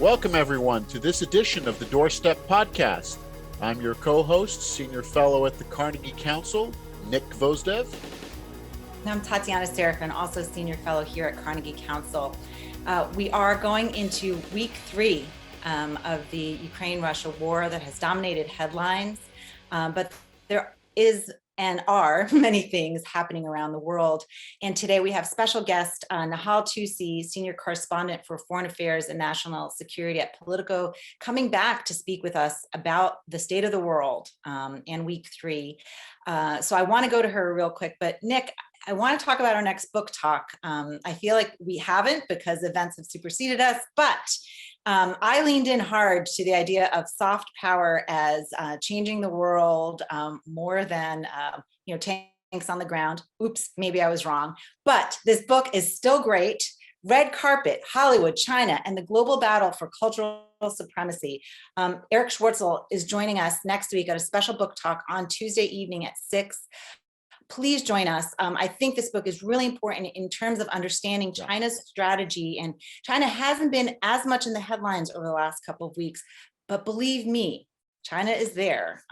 Welcome, everyone, to this edition of the Doorstep podcast. I'm your co-host, Senior Fellow at the Carnegie Council, Nick Gvosdev. And I'm Tatiana Serafin, also Senior Fellow here at Carnegie Council. We are going into week 3 of the Ukraine-Russia war that has dominated headlines, but there is and are many things happening around the world. And today we have special guest Nahal Toosi, Senior Correspondent for Foreign Affairs and National Security at Politico, coming back to speak with us about the state of the world and week 3. So I want to go to her real quick, but Nick, I want to talk about our next book talk. I feel like we haven't because events have superseded us, but I leaned in hard to the idea of soft power as changing the world more than tanks on the ground. Oops, maybe I was wrong. But this book is still great. Red Carpet, Hollywood, China, and the Global Battle for Cultural Supremacy. Eric Schwartzel is joining us next week at a special book talk on Tuesday evening at 6. Please join us. I think this book is really important in terms of understanding China's strategy. And China hasn't been as much in the headlines over the last couple of weeks, but believe me, China is there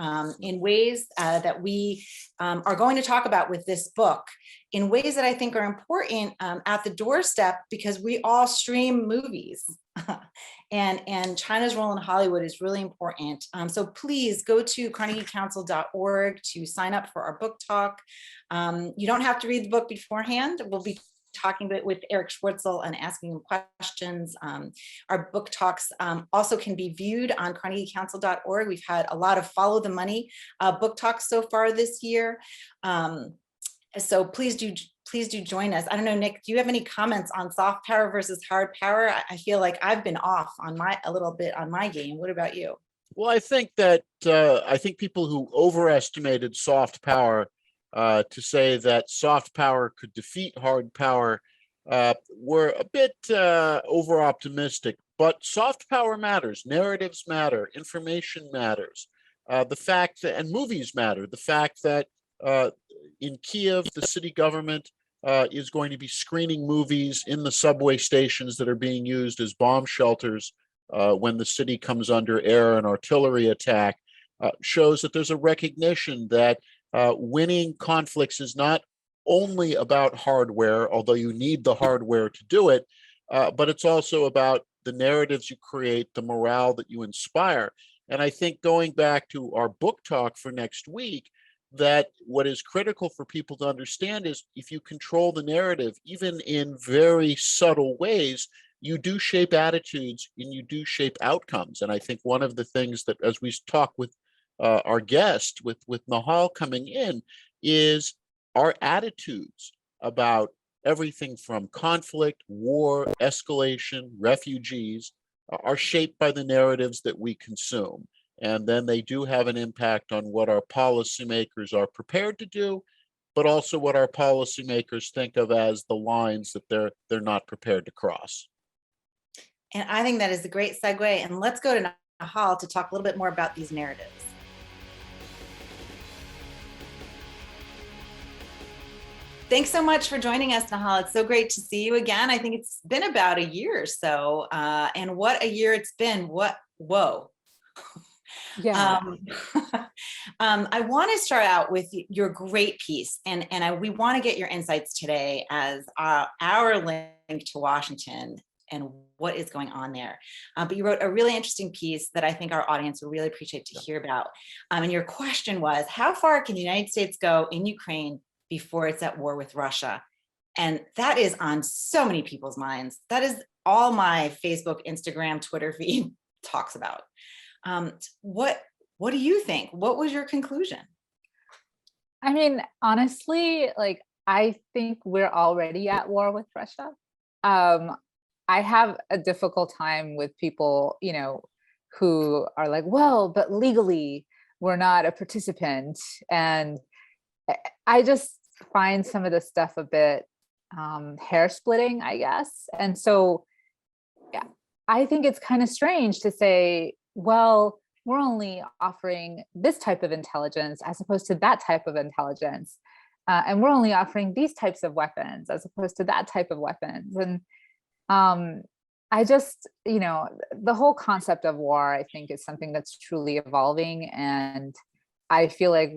in ways that we are going to talk about with this book, in ways that I think are important at the doorstep, because we all stream movies. And China's role in Hollywood is really important. So please go to carnegiecouncil.org to sign up for our book talk. You don't have to read the book beforehand. We'll be talking with Eric Schwartzel and asking him questions. Our book talks also can be viewed on carnegiecouncil.org. We've had a lot of Follow the Money book talks so far this year. So please do join us. I don't know, Nick, do you have any comments on soft power versus hard power? I feel like I've been off on a little bit on my game. What about you? Well, I think that people who overestimated soft power to say that soft power could defeat hard power were a bit over-optimistic. But soft power matters. Narratives matter. Information matters. The fact that, and movies matter. The fact that in Kiev, the city government is going to be screening movies in the subway stations that are being used as bomb shelters when the city comes under air and artillery attack shows that there's a recognition that winning conflicts is not only about hardware, although you need the hardware to do it, but it's also about the narratives you create, the morale that you inspire. And I think going back to our book talk for next week, that what is critical for people to understand is if you control the narrative, even in very subtle ways, you do shape attitudes and you do shape outcomes. And I think one of the things that, as we talk with our guest, with Nahal coming in, is our attitudes about everything from conflict, war, escalation, refugees, are shaped by the narratives that we consume. And then they do have an impact on what our policymakers are prepared to do, but also what our policymakers think of as the lines that they're not prepared to cross. And I think that is a great segue. And let's go to Nahal to talk a little bit more about these narratives. Thanks so much for joining us, Nahal. It's so great to see you again. I think it's been about a year or so. And what a year it's been. Whoa. Yeah. I want to start out with your great piece, and we want to get your insights today as our link to Washington and what is going on there. But you wrote a really interesting piece that I think our audience will really appreciate to hear about. And your question was, how far can the United States go in Ukraine before it's at war with Russia? And that is on so many people's minds. That is all my Facebook, Instagram, Twitter feed talks about. What do you think? What was your conclusion? I mean, honestly, I think we're already at war with Russia. I have a difficult time with people, who are like, well, but legally we're not a participant. And I just find some of the stuff a bit hair splitting, I guess. And so yeah, I think it's kind of strange to say, well, we're only offering this type of intelligence as opposed to that type of intelligence. And we're only offering these types of weapons as opposed to that type of weapons. And I just, the whole concept of war, I think, is something that's truly evolving. And I feel like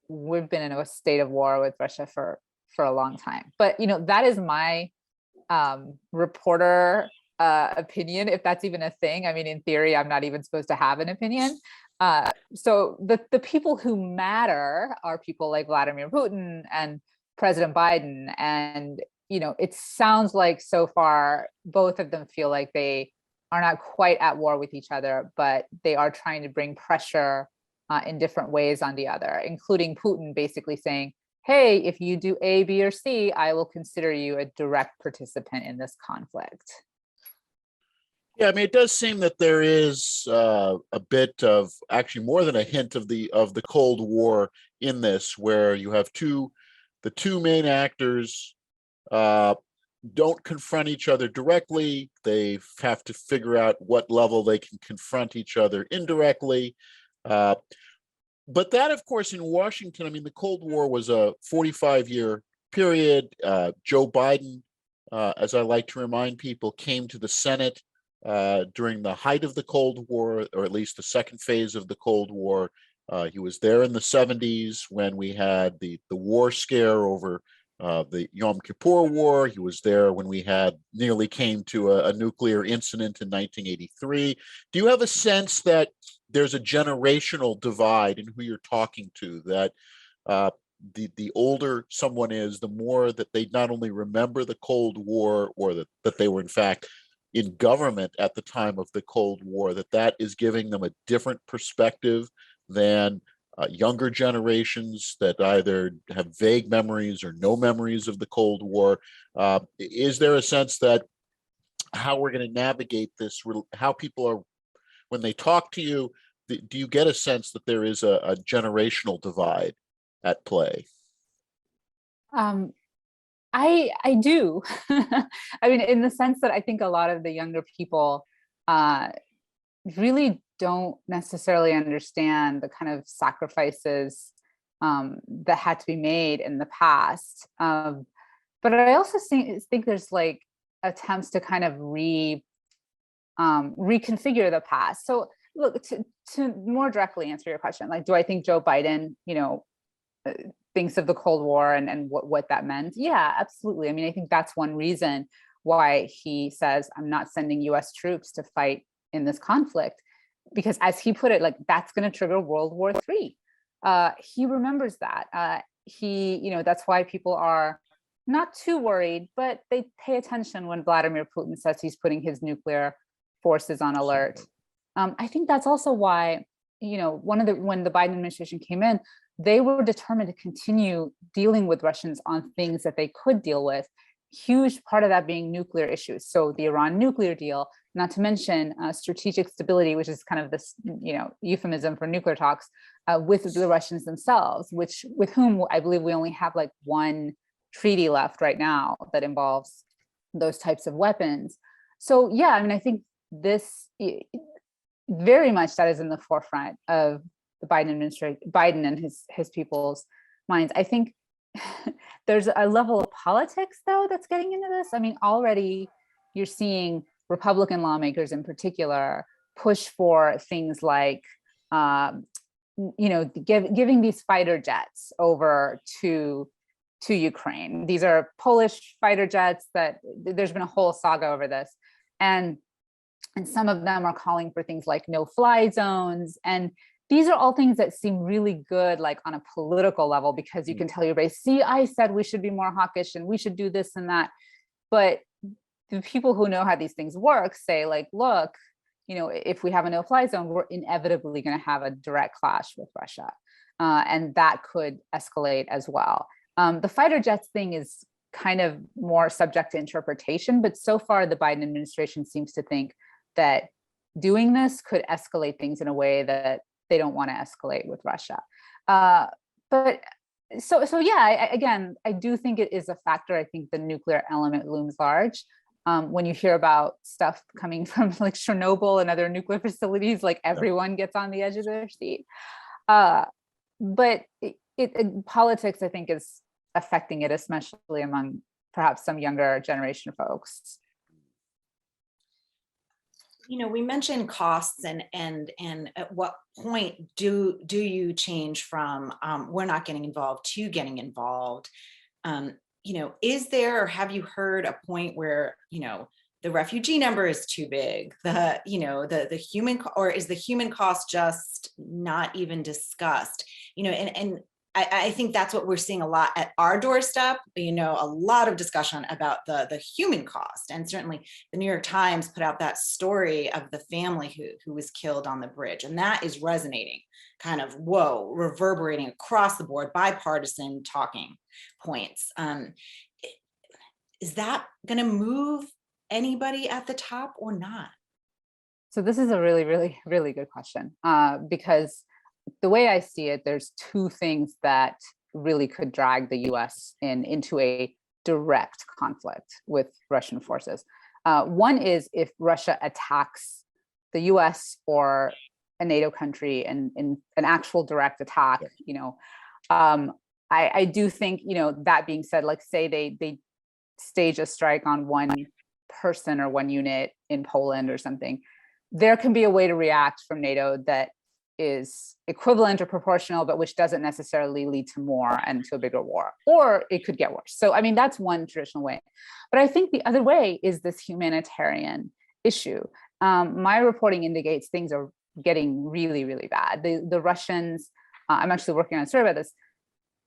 we've been in a state of war with Russia for a long time. But, that is my reporter opinion, if that's even a thing. I mean, in theory, I'm not even supposed to have an opinion. So the people who matter are people like Vladimir Putin and President Biden. And, it sounds like so far, both of them feel like they are not quite at war with each other, but they are trying to bring pressure in different ways on the other, including Putin basically saying, hey, if you do A, B, or C, I will consider you a direct participant in this conflict. Yeah, I mean, it does seem that there is a bit of, actually more than a hint of the Cold War in this, where you have the two main actors don't confront each other directly. They have to figure out what level they can confront each other indirectly. But that, of course, in Washington, I mean, the Cold War was a 45-year period. Joe Biden, as I like to remind people, came to the Senate during the height of the Cold War, or at least the second phase of the Cold War. He was there in the 70s when we had the war scare over the Yom Kippur War. He was there when we nearly came to a nuclear incident in 1983. Do you have a sense that there's a generational divide in who you're talking to, that the older someone is, the more that they not only remember the Cold War, or that they were in fact in government at the time of the Cold War, that is giving them a different perspective than younger generations that either have vague memories or no memories of the Cold War? Is there a sense that how we're going to navigate this, how people are, when they talk to you, do you get a sense that there is a generational divide at play? I do. I mean, in the sense that I think a lot of the younger people really don't necessarily understand the kind of sacrifices that had to be made in the past. But I also think there's like attempts to kind of reconfigure the past. So look, to more directly answer your question, like, do I think Joe Biden, thinks of the Cold War and what that meant? Yeah, absolutely. I mean, I think that's one reason why he says, I'm not sending US troops to fight in this conflict, because as he put it, like, that's going to trigger World War III. He remembers that. That's why people are not too worried, but they pay attention when Vladimir Putin says he's putting his nuclear forces on alert. I think that's also why, when the Biden administration came in, they were determined to continue dealing with Russians on things that they could deal with. Huge part of that being nuclear issues. So the Iran nuclear deal, not to mention strategic stability, which is kind of this, euphemism for nuclear talks with the Russians themselves, with whom I believe we only have like one treaty left right now that involves those types of weapons. So yeah, I mean, I think this very much that is in the forefront of the Biden administration, Biden and his people's minds. I think there's a level of politics though that's getting into this. I mean, already you're seeing Republican lawmakers in particular push for things like, giving these fighter jets over to Ukraine. These are Polish fighter jets that there's been a whole saga over this. And some of them are calling for things like no-fly zones. And these are all things that seem really good, like on a political level, because you can tell everybody, see, I said we should be more hawkish and we should do this and that. But the people who know how these things work say, like, look, if we have a no-fly zone, we're inevitably going to have a direct clash with Russia. And that could escalate as well. The fighter jets thing is kind of more subject to interpretation, but so far the Biden administration seems to think that doing this could escalate things in a way that they don't want to escalate with Russia. But so yeah, again, I do think it is a factor. I think the nuclear element looms large. When you hear about stuff coming from like Chernobyl and other nuclear facilities, like everyone gets on the edge of their seat. But politics, I think, is affecting it, especially among perhaps some younger generation folks. We mentioned costs and at what point do you change from we're not getting involved to getting involved? Is there, or have you heard a point where, the refugee number is too big, the human, or is the human cost just not even discussed? And I think that's what we're seeing a lot at our doorstep, a lot of discussion about the human cost. And certainly the New York Times put out that story of the family who was killed on the bridge. And that is resonating, kind of, reverberating across the board, bipartisan talking points. Is that going to move anybody at the top or not? So this is a really, really, really good question, because the way I see it, there's two things that really could drag the US into a direct conflict with Russian forces. One is if Russia attacks the US or a NATO country and in an actual direct attack, I do think, that being said, like say they stage a strike on one person or one unit in Poland or something, there can be a way to react from NATO that is equivalent or proportional, but which doesn't necessarily lead to more and to a bigger war, or it could get worse. So, I mean, that's one traditional way. But I think the other way is this humanitarian issue. My reporting indicates things are getting really, really bad. The Russians, I'm actually working on a story about this.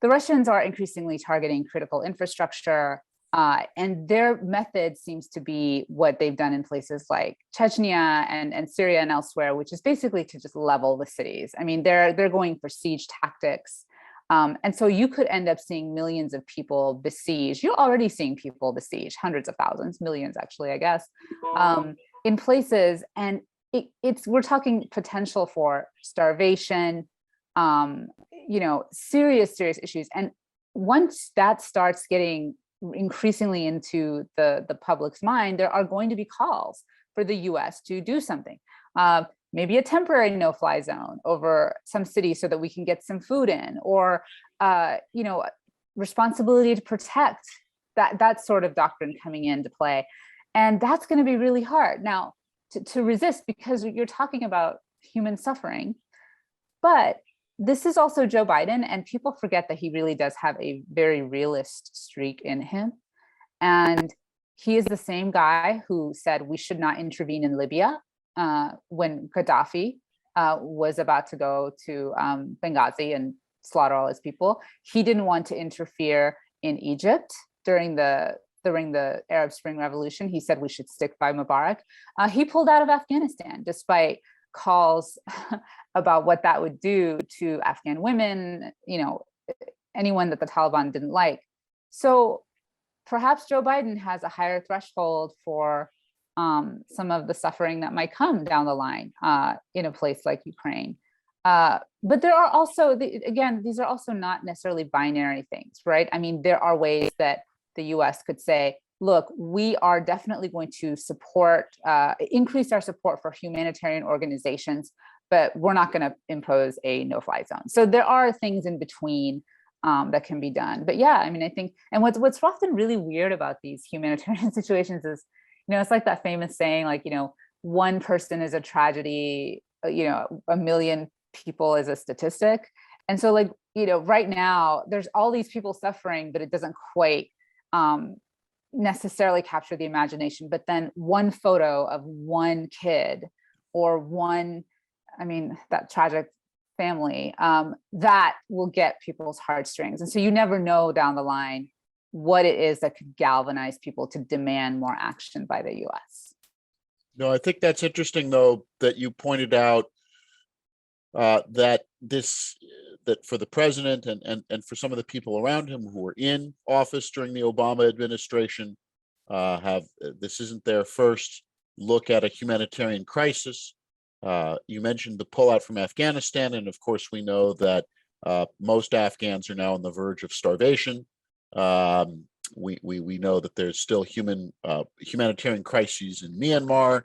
The Russians are increasingly targeting critical infrastructure, and their method seems to be what they've done in places like Chechnya and Syria and elsewhere, which is basically to just level the cities. I mean, they're going for siege tactics. And so you could end up seeing millions of people besieged. You're already seeing people besieged, hundreds of thousands, millions actually, I guess, in places. And we're talking potential for starvation, serious issues. And once that starts getting increasingly into the public's mind, there are going to be calls for the US to do something, maybe a temporary no-fly zone over some cities so that we can get some food in, or responsibility to protect, that sort of doctrine coming into play. And that's going to be really hard now to resist, because you're talking about human suffering. But this is also Joe Biden, and people forget that he really does have a very realist streak in him. And he is the same guy who said we should not intervene in Libya when Gaddafi was about to go to Benghazi and slaughter all his people. He didn't want to interfere in Egypt during the Arab Spring Revolution. He said we should stick by Mubarak. He pulled out of Afghanistan despite calls about what that would do to Afghan women, anyone that the Taliban didn't like. So perhaps Joe Biden has a higher threshold for some of the suffering that might come down the line in a place like Ukraine. But there are also, again, these are also not necessarily binary things, right? I mean, there are ways that the US could say, look, we are definitely going to increase our support for humanitarian organizations, but we're not going to impose a no-fly zone. So there are things in between that can be done. But yeah, I mean, I think, and what's often really weird about these humanitarian situations is, it's like that famous saying, like, one person is a tragedy, a million people is a statistic. And so, like, right now there's all these people suffering, but it doesn't quite necessarily capture the imagination. But then one photo of one kid or that tragic family, that will get people's heartstrings. And so you never know down the line what it is that could galvanize people to demand more action by the US. No, I think that's interesting, though, that you pointed out that for the president and for some of the people around him who were in office during the Obama administration, this isn't their first look at a humanitarian crisis. You mentioned the pullout from Afghanistan, and of course we know that most Afghans are now on the verge of starvation. We know that there's still humanitarian crises in Myanmar,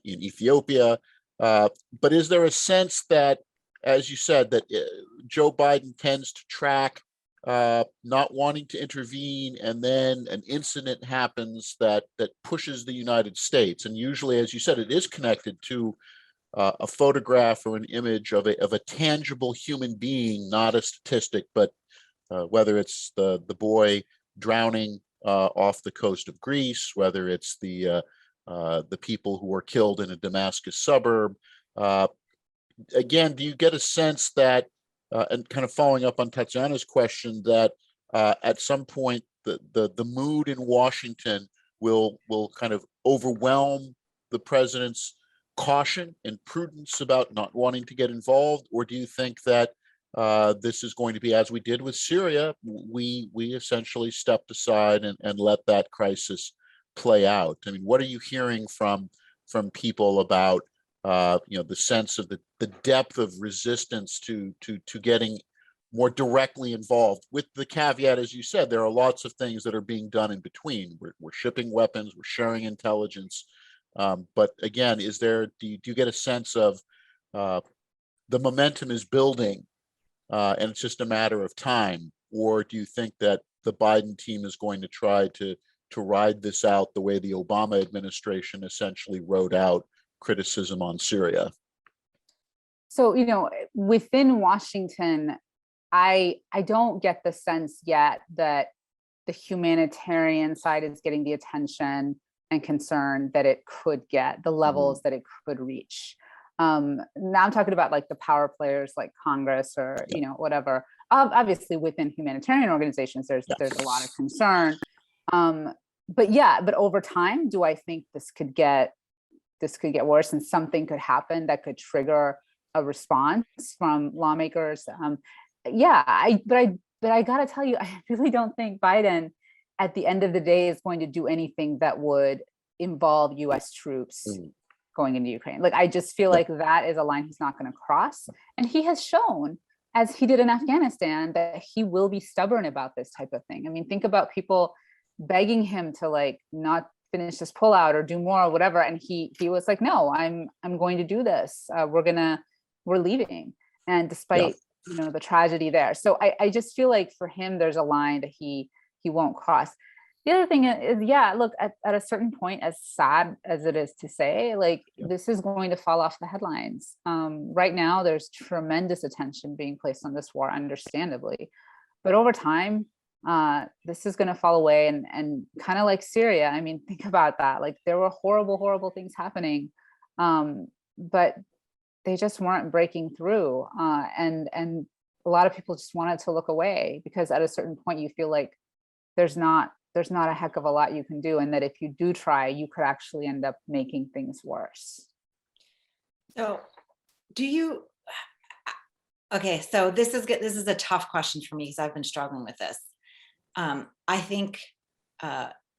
in Ethiopia. But is there a sense that, as you said, that Joe Biden tends to track not wanting to intervene, and then an incident happens that pushes the United States. And usually, as you said, it is connected to a photograph or an image of a tangible human being, not a statistic, but whether it's the boy drowning off the coast of Greece, whether it's the people who were killed in a Damascus suburb. Again, do you get a sense that, and kind of following up on Tatiana's question, that at some point the mood in Washington will kind of overwhelm the president's caution and prudence about not wanting to get involved? Or do you think that this is going to be, as we did with Syria, we essentially stepped aside and let that crisis play out? I mean, what are you hearing from people about the sense of the depth of resistance to getting more directly involved, with the caveat, as you said, there are lots of things that are being done in between. We're shipping weapons, we're sharing intelligence. But again, do you get a sense of the momentum is building and it's just a matter of time? Or do you think that the Biden team is going to try to ride this out the way the Obama administration essentially rode out criticism on Syria? So, within Washington, I don't get the sense yet that the humanitarian side is getting the attention and concern that it could get, the levels that it could reach. Now I'm talking about like the power players like Congress or, whatever. Obviously within humanitarian organizations, there's a lot of concern. But over time, do I think this could get worse and something could happen that could trigger a response from lawmakers? But I gotta tell you, I really don't think Biden at the end of the day is going to do anything that would involve US troops going into Ukraine. Like, I just feel like that is a line he's not going to cross. And he has shown, as he did in Afghanistan, that he will be stubborn about this type of thing. I mean, think about people begging him to like not finish this pullout or do more or whatever. And he was like, no, I'm going to do this. We're leaving. And despite, the tragedy there. So I just feel like for him, there's a line that he won't cross. The other thing is, look, at a certain point, as sad as it is to say, like, this is going to fall off the headlines. Right now, there's tremendous attention being placed on this war, understandably. But over time, this is going to fall away, and kind of like Syria. I mean, think about that. Like, there were horrible, horrible things happening, but they just weren't breaking through. And a lot of people just wanted to look away, because at a certain point you feel like there's not a heck of a lot you can do, and that if you do try, you could actually end up making things worse. So so this is a tough question for me, because I've been struggling with this. I think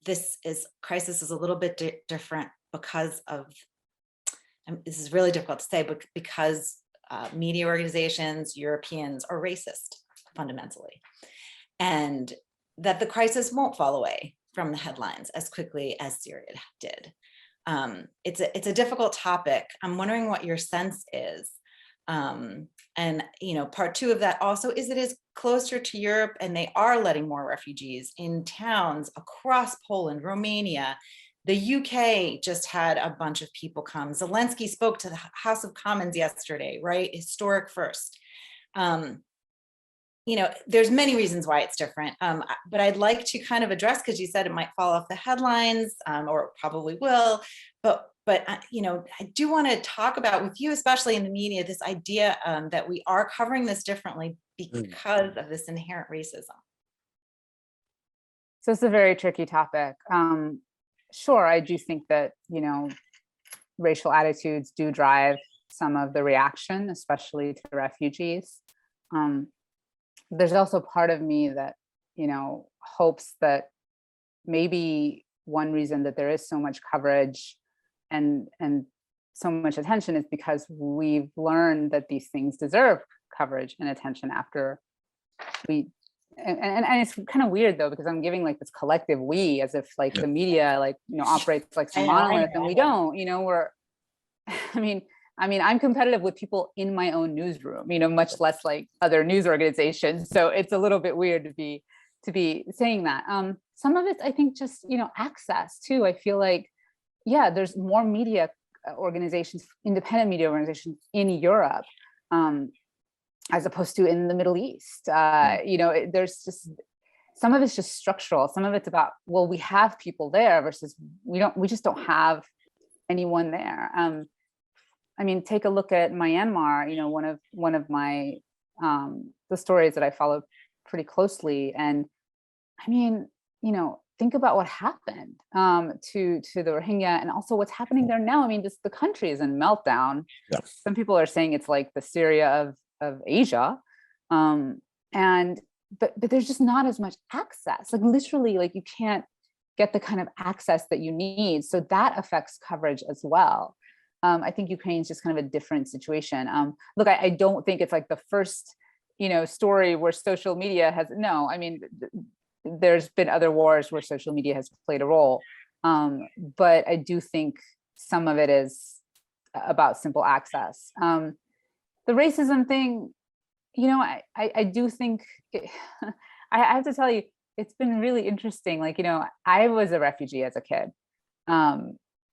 this crisis is a little bit different because of, and this is really difficult to say, but because media organizations, Europeans, are racist fundamentally, and that the crisis won't fall away from the headlines as quickly as Syria did. It's a difficult topic. I'm wondering what your sense is. And part two of that also is it is closer to Europe, and they are letting more refugees in towns across Poland, Romania. The UK just had a bunch of people come. Zelensky spoke to the House of Commons yesterday, right? Historic first. There's many reasons why it's different, but I'd like to kind of address, because you said it might fall off the headlines, or it probably will, but I do want to talk about with you, especially in the media, this idea that we are covering this differently because of this inherent racism. So it's a very tricky topic. Sure, I do think that, racial attitudes do drive some of the reaction, especially to refugees. There's also part of me that, hopes that maybe one reason that there is so much coverage and so much attention is because we've learned that these things deserve coverage and attention after and it's kind of weird though, because I'm giving like this collective we, as if like the media operates like some monolith, and we don't, I mean, I'm competitive with people in my own newsroom, much less like other news organizations. So it's a little bit weird to be saying that. Some of it's, I think, just, access too. I feel like, yeah, there's more media organizations, independent media organizations in Europe, as opposed to in the Middle East. There's just, some of it's just structural. Some of it's about, well, we have people there versus we just don't have anyone there. I mean, take a look at Myanmar, one of my, the stories that I followed pretty closely. And I mean, think about what happened to the Rohingya, and also what's happening there now. I mean, the country is in meltdown. Yeah. Some people are saying it's like the Syria of Asia. But there's just not as much access. Like literally, like you can't get the kind of access that you need. So that affects coverage as well. I think Ukraine is just kind of a different situation. Look, I don't think it's like the first, story where social media has, no, I mean, there's been other wars where social media has played a role. But I do think some of it is about simple access. The racism thing, I do think, I have to tell you, it's been really interesting. Like, I was a refugee as a kid.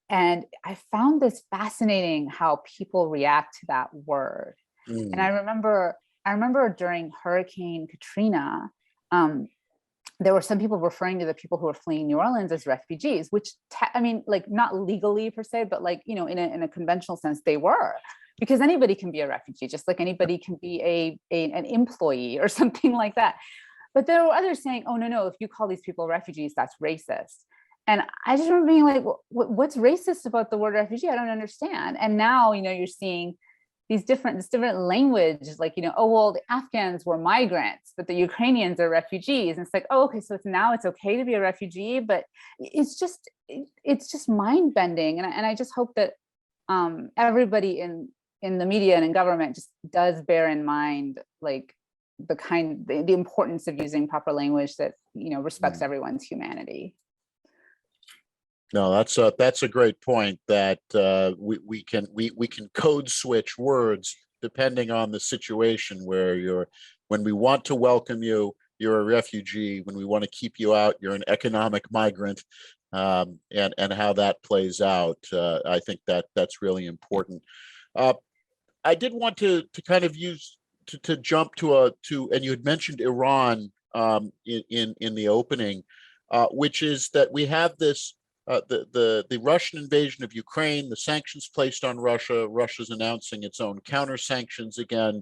And I found this fascinating how people react to that word. And I remember during Hurricane Katrina, there were some people referring to the people who were fleeing New Orleans as refugees, which I mean, like not legally per se, but like, in a conventional sense, they were, because anybody can be a refugee, just like anybody can be an employee or something like that. But there were others saying, oh, no, if you call these people refugees, that's racist. And I just remember being like, what's racist about the word refugee? I don't understand. And now, you're seeing this different language, like, oh, well, the Afghans were migrants, but the Ukrainians are refugees. And it's like, oh, okay, so now it's okay to be a refugee, but it's just mind bending. And I just hope that everybody in the media and in government just does bear in mind, like the importance of using proper language that, respects everyone's humanity. No, that's a great point, that we can code switch words depending on the situation, where when we want to welcome you, you're a refugee. When we want to keep you out, you're an economic migrant, and how that plays out. I think that's really important. I did want to kind of to jump to and you had mentioned Iran in the opening, which is that we have this. The Russian invasion of Ukraine, the sanctions placed on Russia, Russia's announcing its own counter sanctions again,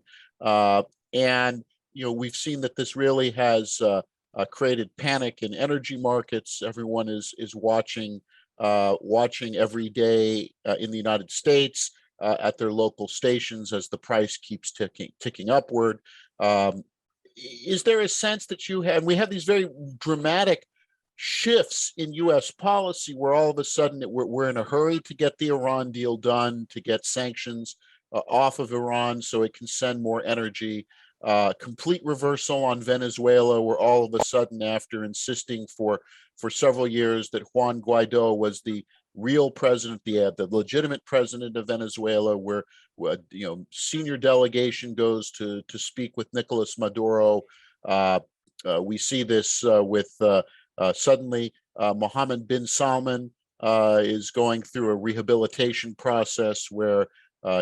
and we've seen that this really has created panic in energy markets. Everyone is watching every day in the United States at their local stations as the price keeps ticking upward. Is there a sense that we have these very dramatic shifts in U.S. policy where all of a sudden we're in a hurry to get the Iran deal done, to get sanctions off of Iran so it can send more energy. Complete reversal on Venezuela, where all of a sudden, after insisting for several years that Juan Guaido was the real president, the legitimate president of Venezuela, where senior delegation goes to speak with Nicolas Maduro. We see this with suddenly, Mohammed bin Salman is going through a rehabilitation process where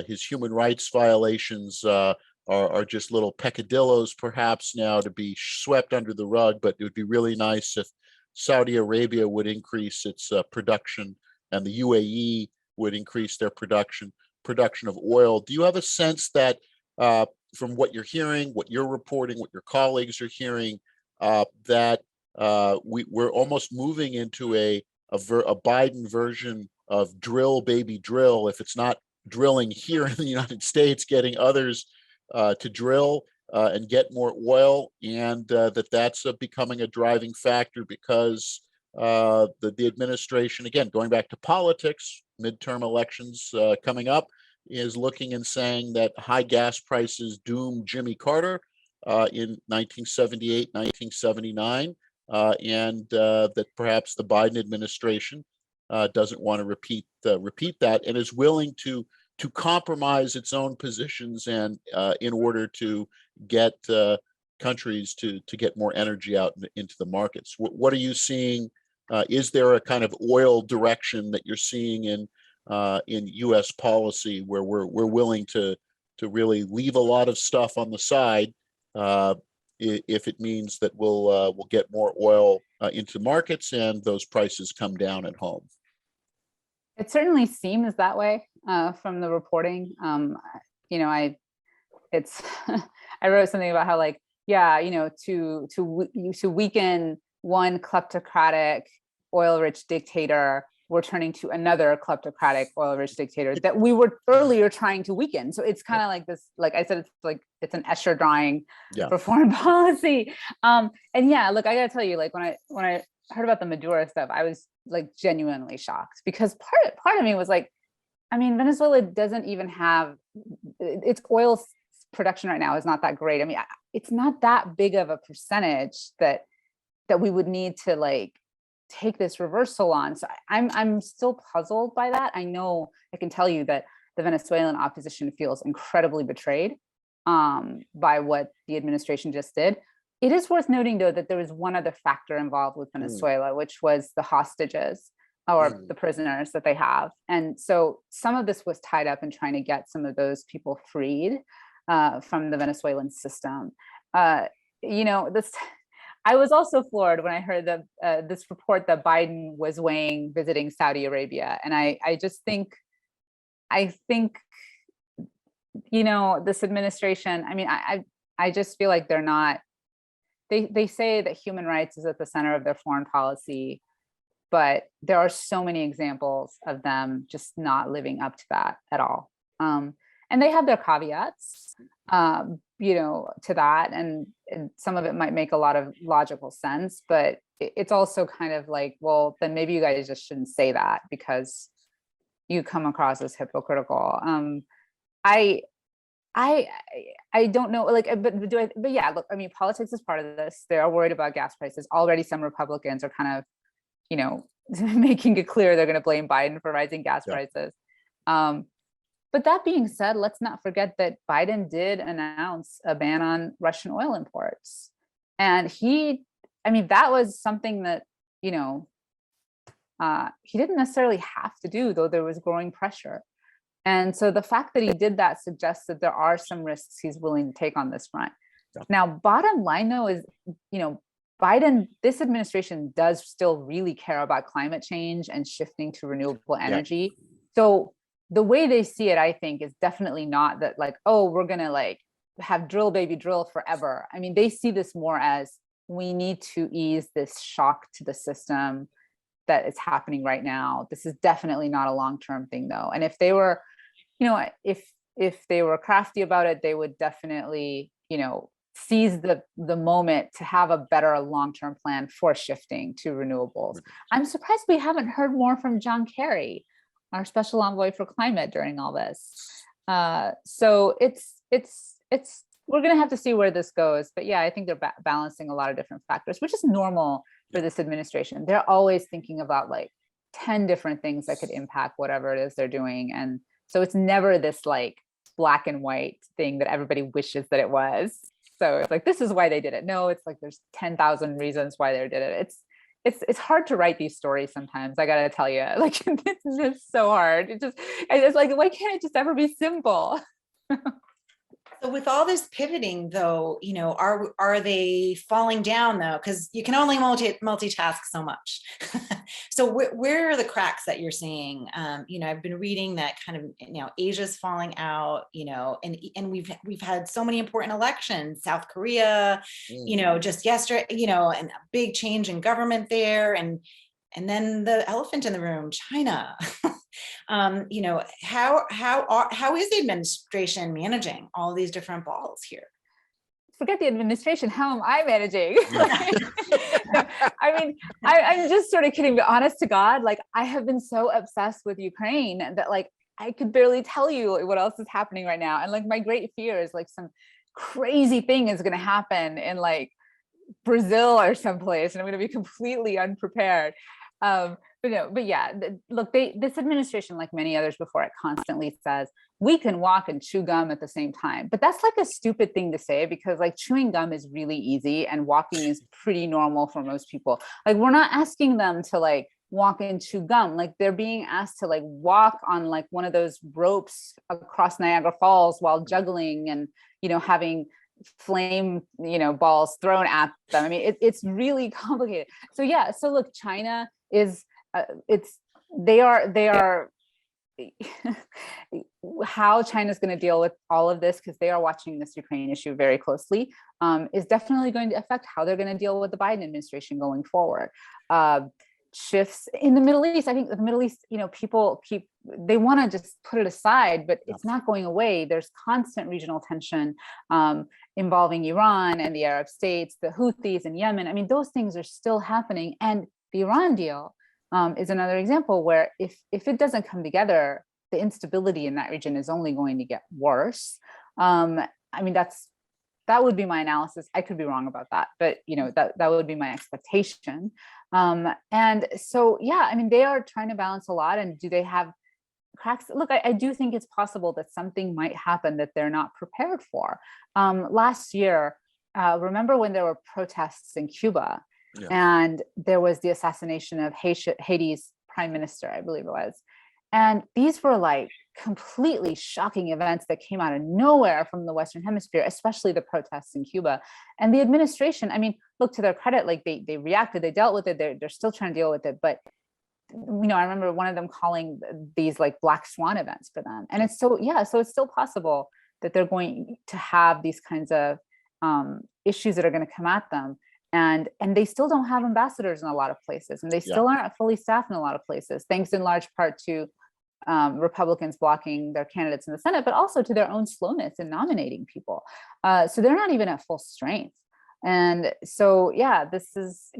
his human rights violations are just little peccadillos, perhaps now to be swept under the rug. But it would be really nice if Saudi Arabia would increase its production, and the UAE would increase their production of oil. Do you have a sense that from what you're hearing, what you're reporting, what your colleagues are hearing, that we're almost moving into a Biden version of drill, baby, drill? If it's not drilling here in the United States, getting others to drill and get more oil, and that's becoming a driving factor because the administration, again, going back to politics, midterm elections coming up, is looking and saying that high gas prices doomed Jimmy Carter in 1978, 1979. And that perhaps the Biden administration doesn't want to repeat that, and is willing to to compromise its own positions and in order to get countries to get more energy out into the markets. What are you seeing? Is there a kind of oil direction that you're seeing in U.S. policy where we're willing to really leave a lot of stuff on the side if it means that we'll get more oil into markets and those prices come down at home? It certainly seems that way from the reporting. You know, I wrote something about how, like, yeah, you know, to weaken one kleptocratic oil-rich dictator, we're turning to another kleptocratic oil-rich dictator that we were earlier trying to weaken. So it's kind of like this, like I said, it's an Escher drawing for foreign policy. And yeah, look, I gotta tell you, like when I heard about the Maduro stuff, I was like genuinely shocked, because part of me was like, I mean, Venezuela doesn't even have, its oil production right now is not that great. I mean, it's not that big of a percentage that we would need to like take this reversal on. So I'm still puzzled by that. I know I can tell you that the Venezuelan opposition feels incredibly betrayed by what the administration just did. It is worth noting, though, that there was one other factor involved with Venezuela, which was the hostages or the prisoners that they have. And so some of this was tied up in trying to get some of those people freed from the Venezuelan system. You know, I was also floored when I heard this report that Biden was weighing visiting Saudi Arabia. And I think, you know, this administration, I mean, I just feel like they're not, they say that human rights is at the center of their foreign policy, but there are so many examples of them just not living up to that at all. And they have their caveats, you know, to that. And some of it might make a lot of logical sense, but it's also kind of like, well, then maybe you guys just shouldn't say that because you come across as hypocritical. I don't know, like, but yeah, look, I mean, politics is part of this. They are worried about gas prices. Already some Republicans are kind of, you know, making it clear they're going to blame Biden for rising gas prices. But that being said, let's not forget that Biden did announce a ban on Russian oil imports. And I mean, that was something that, you know, he didn't necessarily have to do, though there was growing pressure. And so the fact that he did that suggests that there are some risks he's willing to take on this front. Yeah. Now, bottom line, though, is, you know, this administration does still really care about climate change and shifting to renewable energy. Yeah. So the way they see it, I think, is definitely not that like, oh, we're going to like have drill baby drill forever. I mean, they see this more as we need to ease this shock to the system that is happening right now. This is definitely not a long-term thing, though. And if they were, you know, if they were crafty about it, they would definitely, you know, seize the moment to have a better long-term plan for shifting to renewables. I'm surprised we haven't heard more from John Kerry, our special envoy for climate, during all this. So it's we're going to have to see where this goes. But yeah, I think they're balancing a lot of different factors, which is normal for this administration. They're always thinking about like 10 different things that could impact whatever it is they're doing. And so it's never this like black and white thing that everybody wishes that it was. So it's like, this is why they did it. No, it's like there's 10,000 reasons why they did it. It's hard to write these stories sometimes. I gotta tell you, like it's just so hard. It's like, why can't it just ever be simple? So with all this pivoting, though, you know, are they falling down though? Because you can only multitask so much. So where are the cracks that you're seeing? You know, I've been reading that kind of, you know, Asia's falling out, you know, and we've had so many important elections, South Korea, you know, just yesterday, you know, and a big change in government there, and then the elephant in the room, China. You know, how is the administration managing all these different balls here? Forget the administration. How am I managing? I mean, I'm just sort of kidding, but honest to God, like I have been so obsessed with Ukraine that like I could barely tell you what else is happening right now. And like my great fear is like some crazy thing is going to happen in like Brazil or someplace, and I'm going to be completely unprepared. but yeah, look, this administration, like many others before it, constantly says we can walk and chew gum at the same time. But that's like a stupid thing to say, because like chewing gum is really easy and walking is pretty normal for most people. Like, we're not asking them to like walk and chew gum. Like, they're being asked to like walk on like one of those ropes across Niagara Falls while juggling and, having flame, balls thrown at them. I mean, it's really complicated. So yeah, so look, China is, they are how China's going to deal with all of this, because they are watching this Ukraine issue very closely, is definitely going to affect how they're going to deal with the Biden administration going forward. Shifts in the Middle East, I think the Middle East, people they want to just put it aside, but it's not going away. There's constant regional tension involving Iran and the Arab states, the Houthis in Yemen. I mean, those things are still happening. And the Iran deal is another example where if it doesn't come together, the instability in that region is only going to get worse. I mean, that would be my analysis. I could be wrong about that, but that would be my expectation. And so, yeah, I mean, they are trying to balance a lot. And do they have cracks? Look, I do think it's possible that something might happen that they're not prepared for. Last year, remember when there were protests in Cuba? Yeah. And there was the assassination of Haiti's prime minister, I believe it was. And these were like completely shocking events that came out of nowhere from the Western Hemisphere, especially the protests in Cuba. And the administration, I mean, look, to their credit, like they reacted, they dealt with it, they're still trying to deal with it. But, I remember one of them calling these like black swan events for them. And it's so it's still possible that they're going to have these kinds of issues that are going to come at them. And they still don't have ambassadors in a lot of places, and they still aren't fully staffed in a lot of places, thanks in large part to Republicans blocking their candidates in the Senate, but also to their own slowness in nominating people. So they're not even at full strength. And so, yeah, this is,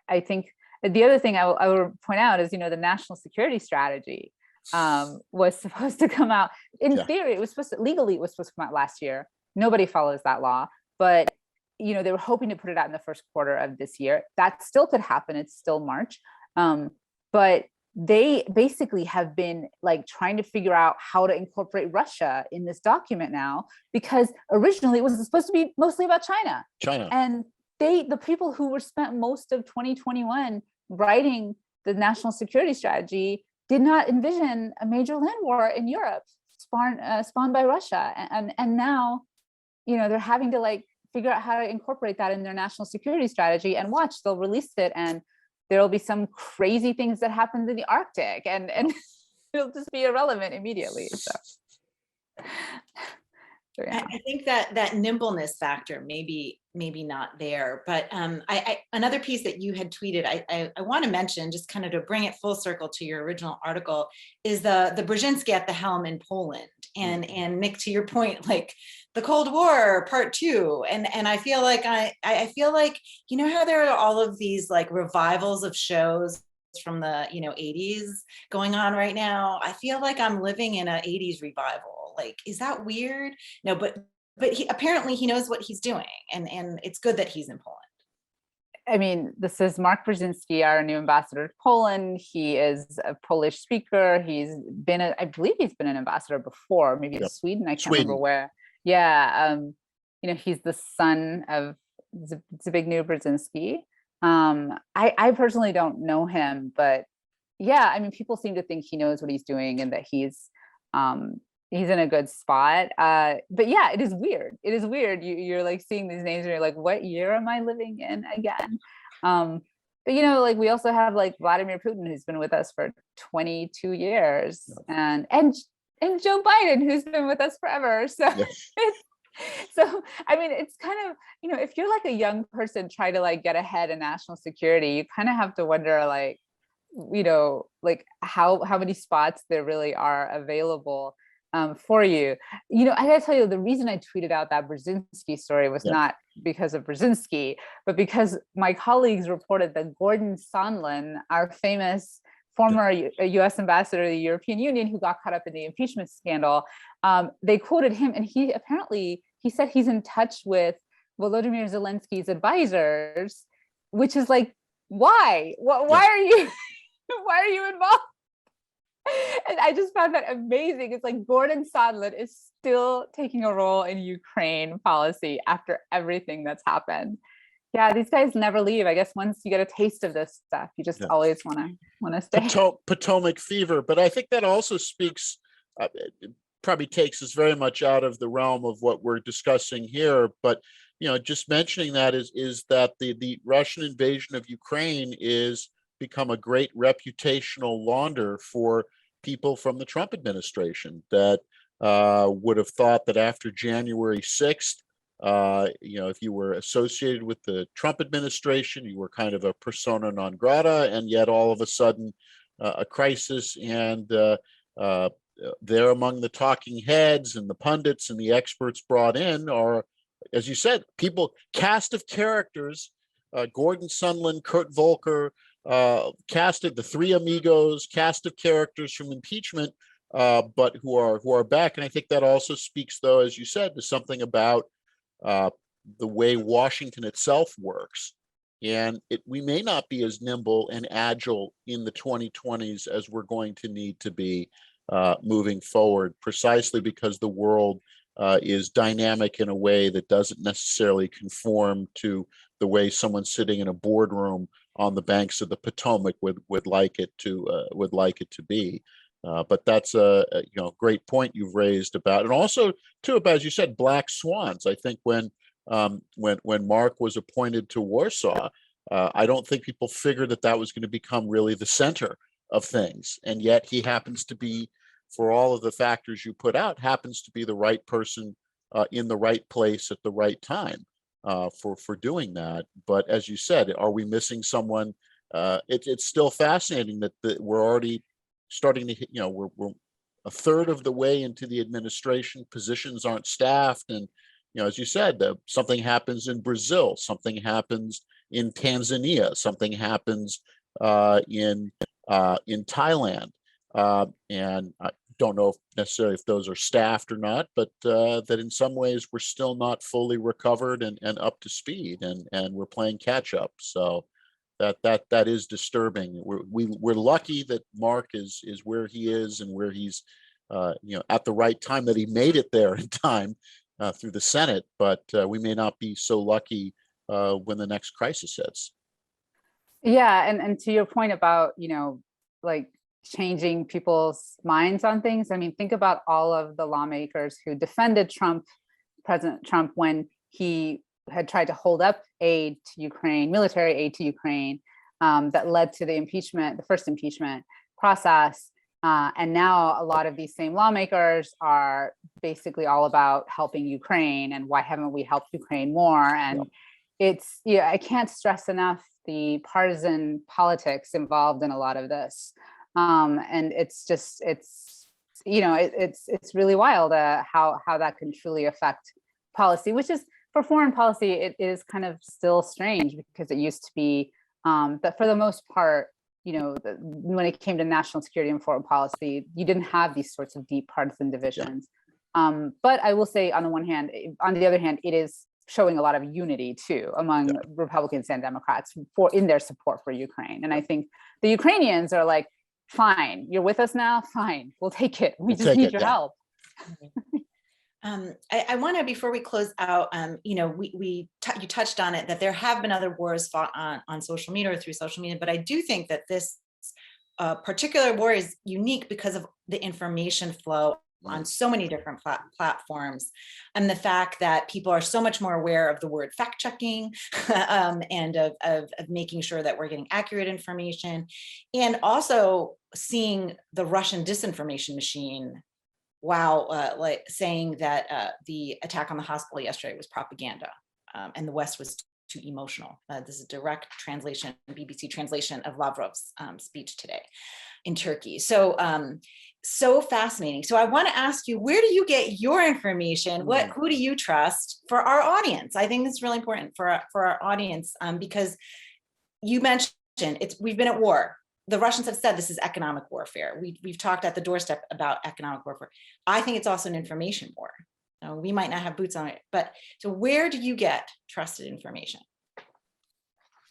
I think the other thing I would point out is, the national security strategy was supposed to come out. In theory, legally, it was supposed to come out last year. Nobody follows that law, but they were hoping to put it out in the first quarter of this year. That still could happen. It's still March. But they basically have been like trying to figure out how to incorporate Russia in this document now, because originally it was supposed to be mostly about China. And the people who were spent most of 2021 writing the national security strategy did not envision a major land war in Europe spawned by Russia. And now, they're having to like figure out how to incorporate that in their national security strategy, and watch, they'll release it and there'll be some crazy things that happened in the Arctic and it'll just be irrelevant immediately. So yeah. I think that nimbleness factor maybe not there, but another piece that you had tweeted, I want to mention, just kind of to bring it full circle to your original article, is the Brzezinski at the helm in Poland. And Nick, to your point, like the Cold War Part 2, and I feel like I feel like, how there are all of these like revivals of shows from the 80s going on right now. I feel like I'm living in an 80s revival. Like, is that weird? No, but apparently he knows what he's doing, and it's good that he's in Poland. I mean, this is Mark Brzezinski, our new ambassador to Poland. He is a Polish speaker. I believe he's been an ambassador before, maybe to Sweden. I can't remember where. Yeah. He's the son of Zbigniew Brzezinski. I personally don't know him, but yeah, I mean, people seem to think he knows what he's doing and that he's in a good spot. But yeah, it is weird. It is weird. You're like seeing these names and you're like, what year am I living in again? But like we also have like Vladimir Putin, who's been with us for 22 years, and Joe Biden, who's been with us forever. So so I mean, it's kind of, if you're like a young person trying to like get ahead in national security, you kind of have to wonder like, like how many spots there really are available for you. I gotta tell you, the reason I tweeted out that Brzezinski story was not because of Brzezinski, but because my colleagues reported that Gordon Sondland, our famous former U.S. ambassador to the European Union, who got caught up in the impeachment scandal, they quoted him, and he said he's in touch with Volodymyr Zelensky's advisors, which is like, why? Why are you? Why are you involved? And I just found that amazing. It's like Gordon Sondland is still taking a role in Ukraine policy after everything that's happened. Yeah, these guys never leave. I guess once you get a taste of this stuff, you just always want to stay. Potomac fever. But I think that also speaks, it probably takes us very much out of the realm of what we're discussing here. But just mentioning that is that the Russian invasion of Ukraine is become a great reputational launder for people from the Trump administration that would have thought that after January 6th, if you were associated with the Trump administration, you were kind of a persona non grata, and yet all of a sudden a crisis, and they're among the talking heads and the pundits and the experts brought in are, as you said, cast of characters, Gordon Sondland, Kurt Volker, casted the Three Amigos, cast of characters from impeachment, but who are back. And I think that also speaks, though, as you said, to something about the way Washington itself works. And we may not be as nimble and agile in the 2020s as we're going to need to be moving forward, precisely because the world is dynamic in a way that doesn't necessarily conform to the way someone sitting in a boardroom on the banks of the Potomac would like it to be. But that's a great point you've raised about, and also too about, as you said, black swans. I think when Mark was appointed to Warsaw, I don't think people figured that was going to become really the center of things, and yet he happens to be, for all of the factors you put out, happens to be the right person in the right place at the right time for doing that. But as you said, are we missing someone? It's still fascinating that we're already starting to hit, we're a third of the way into the administration, positions aren't staffed, and as you said, something happens in Brazil, something happens in Tanzania, something happens in Thailand, and I don't know necessarily if those are staffed or not, but that in some ways we're still not fully recovered and up to speed, and we're playing catch up. So that is disturbing. We're lucky that Mark is where he is and where he's at the right time, that he made it there in time through the Senate, but we may not be so lucky when the next crisis hits. Yeah, and to your point about like changing people's minds on things. I mean, think about all of the lawmakers who defended President Trump, when he had tried to hold up aid to Ukraine, military aid to Ukraine, that led to the first impeachment process. And now a lot of these same lawmakers are basically all about helping Ukraine and why haven't we helped Ukraine more? And it's, I can't stress enough the partisan politics involved in a lot of this. And it's just, it's really wild how that can truly affect policy, which is, for foreign policy, it is kind of still strange, because it used to be that for the most part, when it came to national security and foreign policy, you didn't have these sorts of deep partisan divisions. But I will say, on the other hand, it is showing a lot of unity too among Republicans and Democrats in their support for Ukraine. And I think the Ukrainians are like, fine, you're with us now, fine, we'll take it. We just need your help. I want to, before we close out, you touched on it, that there have been other wars fought on social media or through social media, but I do think that this particular war is unique because of the information flow on so many different platforms, and the fact that people are so much more aware of the word fact checking and of making sure that we're getting accurate information, and also seeing the Russian disinformation machine. Wow, like saying that the attack on the hospital yesterday was propaganda, and the West was too emotional. This is a direct translation, BBC translation of Lavrov's speech today in Turkey. So, so fascinating. So I want to ask you, where do you get your information? Who do you trust for our audience? I think it's really important for our audience, because you mentioned we've been at war. The Russians have said this is economic warfare. We've talked at the Doorstep about economic warfare. I think it's also an information war. We might not have boots on it, but so where do you get trusted information?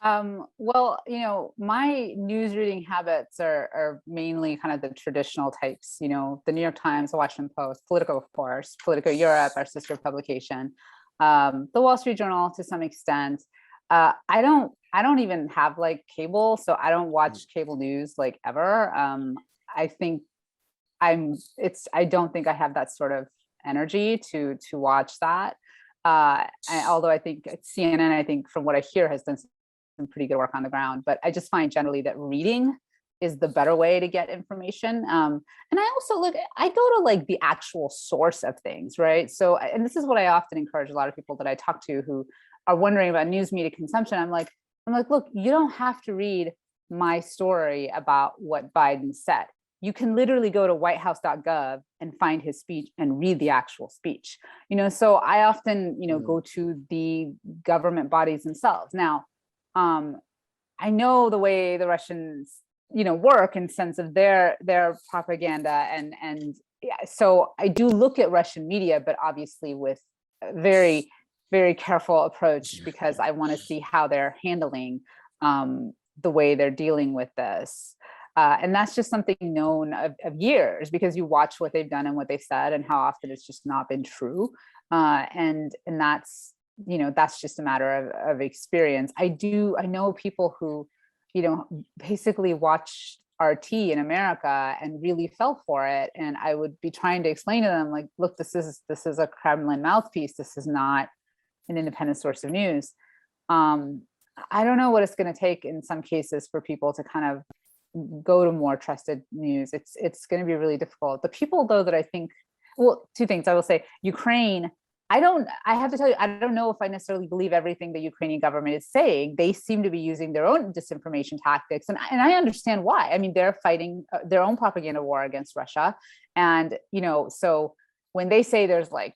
Well, my news reading habits are mainly kind of the traditional types, the New York Times, the Washington Post, Politico, of course, Politico Europe, our sister publication, the Wall Street Journal to some extent. I don't even have like cable, so I don't watch cable news like ever. I think I don't think I have that sort of energy to watch that. Although I think CNN, I think from what I hear, has done some pretty good work on the ground, but I just find generally that reading is the better way to get information. And I also I go to like the actual source of things, right? So, and this is what I often encourage a lot of people that I talk to who are wondering about news media consumption. I'm like, look, you don't have to read my story about what Biden said. You can literally go to whitehouse.gov and find his speech and read the actual speech. So I often, go to the government bodies themselves. Now, I know the way the Russians, work in sense of their propaganda, and yeah, so I do look at Russian media, but obviously with a very, very careful approach, because I want to see how they're handling the way they're dealing with this. And that's just something known of years, because you watch what they've done and what they've said and how often it's just not been true. And that's, that's just a matter of experience. I know people who, basically watch RT in America and really fell for it. And I would be trying to explain to them, like, look, this is a Kremlin mouthpiece. This is not an independent source of news. I don't know what it's going to take in some cases for people to kind of go to more trusted news. It's going to be really difficult. The people, though, that I think, well, two things I will say. Ukraine, I have to tell you, I don't know if I necessarily believe everything the Ukrainian government is saying. They seem to be using their own disinformation tactics. And I understand why. I mean, they're fighting their own propaganda war against Russia. And, so when they say there's like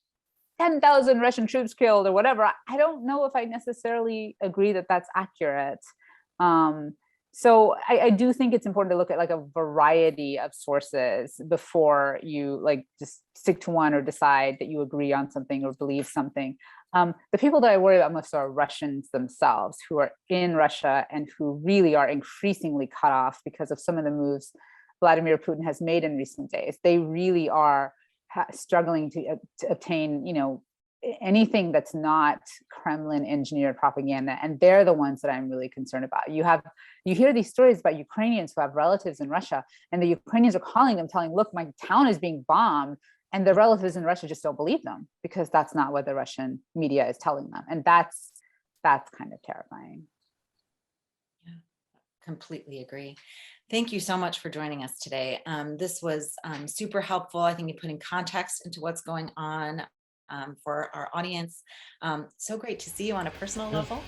10,000 Russian troops killed or whatever, I don't know if I necessarily agree that that's accurate. So I do think it's important to look at like a variety of sources before you like just stick to one or decide that you agree on something or believe something. The people that I worry about most are Russians themselves, who are in Russia and who really are increasingly cut off because of some of the moves Vladimir Putin has made in recent days. They really are struggling to obtain, anything that's not Kremlin engineered propaganda. And they're the ones that I'm really concerned about. You hear these stories about Ukrainians who have relatives in Russia, and the Ukrainians are calling them, telling, look, my town is being bombed. And their relatives in Russia just don't believe them, because that's not what the Russian media is telling them. And that's kind of terrifying. Yeah, completely agree. Thank you so much for joining us today. This was super helpful. I think you put in context into what's going on for our audience. So great to see you on a personal level.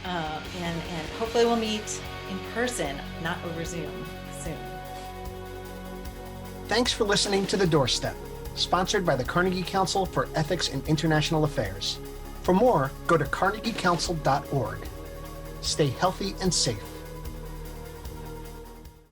And hopefully we'll meet in person, not over Zoom, soon. Thanks for listening to The Doorstep, sponsored by the Carnegie Council for Ethics and International Affairs. For more, go to carnegiecouncil.org. Stay healthy and safe.